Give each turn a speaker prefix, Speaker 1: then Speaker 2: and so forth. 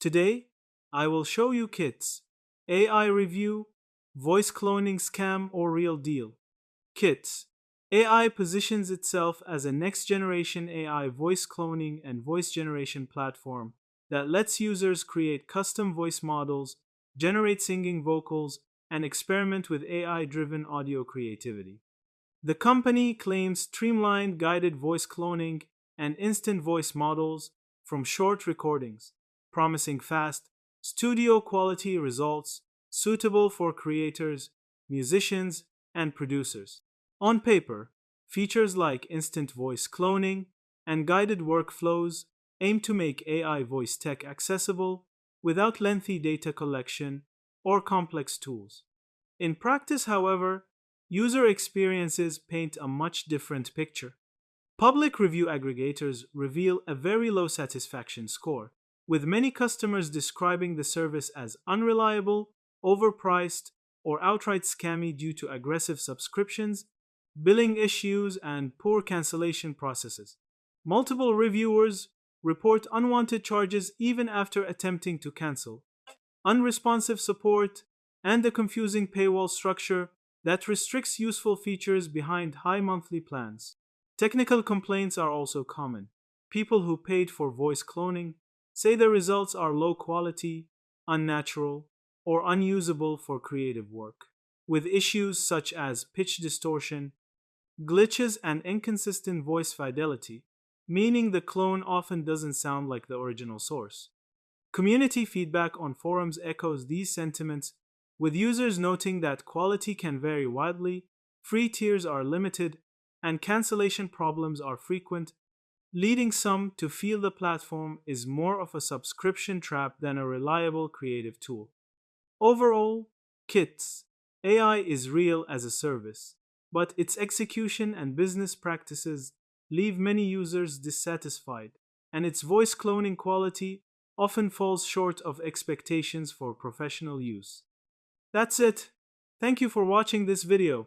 Speaker 1: Today, I will show you Kits.AI review, voice cloning scam or real deal. Kits.AI positions itself as a next generation AI voice cloning and voice generation platform that lets users create custom voice models, generate singing vocals, and experiment with AI driven audio creativity. The company claims streamlined guided voice cloning and instant voice models from short recordings, promising fast, studio quality results suitable for creators, musicians, and producers. On paper, features like instant voice cloning and guided workflows aim to make AI voice tech accessible without lengthy data collection or complex tools. In practice, however, user experiences paint a much different picture. Public review aggregators reveal a very low satisfaction score, with many customers describing the service as unreliable, overpriced, or outright scammy due to aggressive subscriptions, billing issues, and poor cancellation processes. Multiple reviewers report unwanted charges even after attempting to cancel, unresponsive support, and a confusing paywall structure that restricts useful features behind high monthly plans. Technical complaints are also common. People who paid for voice cloning say the results are low quality, unnatural, or unusable for creative work, with issues such as pitch distortion, glitches, and inconsistent voice fidelity, meaning the clone often doesn't sound like the original source. Community feedback on forums echoes these sentiments, with users noting that quality can vary widely, free tiers are limited, and cancellation problems are frequent, leading some to feel the platform is more of a subscription trap than a reliable creative tool. Overall, Kits AI is real as a service, but its execution and business practices leave many users dissatisfied, and its voice cloning quality often falls short of expectations for professional use. That's it. Thank you for watching this video.